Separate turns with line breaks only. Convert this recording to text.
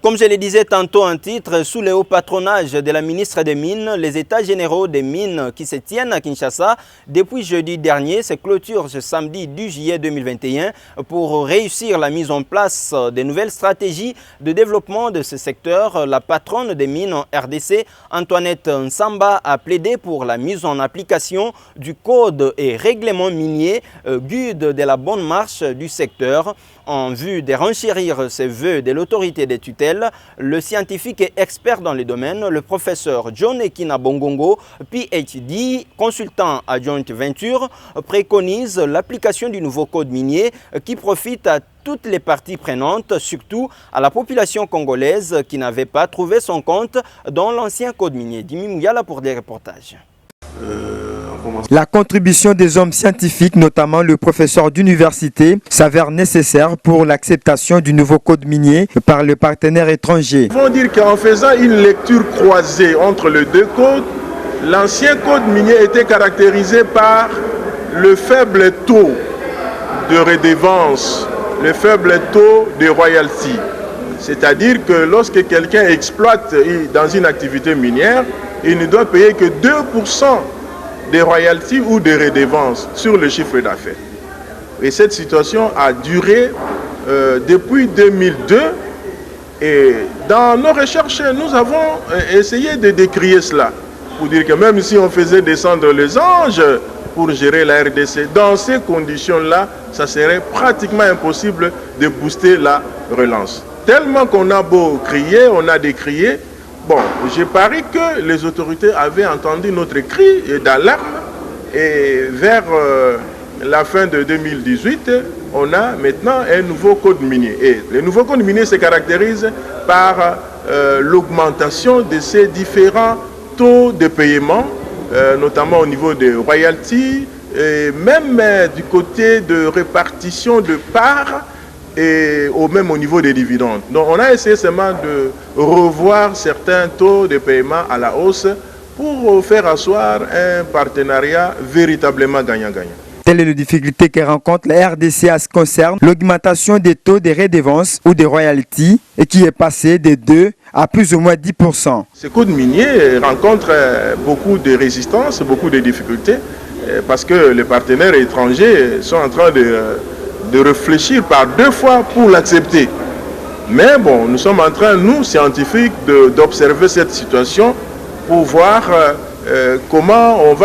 Comme je le disais tantôt en titre, sous le haut patronage de la ministre des Mines, les États généraux des Mines qui se tiennent à Kinshasa depuis jeudi dernier se clôturent ce samedi 10 juillet 2021 pour réussir la mise en place de nouvelles stratégies de développement de ce secteur. La patronne des Mines en RDC, Antoinette Nsamba, a plaidé pour la mise en application du code et règlement minier, guide de la bonne marche du secteur. En vue de renchérir ces vœux de l'autorité des tutelles, le scientifique et expert dans le domaine, le professeur John Ekina Bongongo, PhD, consultant à Joint Venture, préconise l'application du nouveau code minier qui profite à toutes les parties prenantes, surtout à la population congolaise qui n'avait pas trouvé son compte dans l'ancien code minier. Dimi Mouyala pour des reportages.
La contribution des hommes scientifiques, notamment le professeur d'université, s'avère nécessaire pour l'acceptation du nouveau code minier par les partenaires étrangers.
Il faut dire qu'en faisant une lecture croisée entre les deux codes, l'ancien code minier était caractérisé par le faible taux de redevance, le faible taux de royalty. C'est-à-dire que lorsque quelqu'un exploite dans une activité minière, il ne doit payer que 2% des royalties ou des redevances sur le chiffre d'affaires. Et cette situation a duré depuis 2002. Et dans nos recherches, nous avons essayé de décrier cela. Pour dire que même si on faisait descendre les anges pour gérer la RDC, dans ces conditions-là, ça serait pratiquement impossible de booster la relance. Tellement qu'on a beau crier, on a décrié. Bon, j'ai parié que les autorités avaient entendu notre cri d'alarme et vers la fin de 2018, on a maintenant un nouveau code minier. Et le nouveau code minier se caractérise par l'augmentation de ces différents taux de paiement, notamment au niveau des royalties, et même du côté de répartition de parts, et même au niveau des dividendes. Donc on a essayé seulement de revoir certains taux de paiement à la hausse pour faire asseoir un partenariat véritablement gagnant-gagnant.
Telle est la difficulté que rencontre la RDC à ce qui concerne l'augmentation des taux de redevances ou des royalties et qui est passé de 2 à plus ou moins 10%.
Ce code minier rencontre beaucoup de résistance, beaucoup de difficultés parce que les partenaires étrangers sont en train de réfléchir par 2 fois pour l'accepter. Mais bon, nous sommes en train, nous, scientifiques, d'observer cette situation pour voir comment on va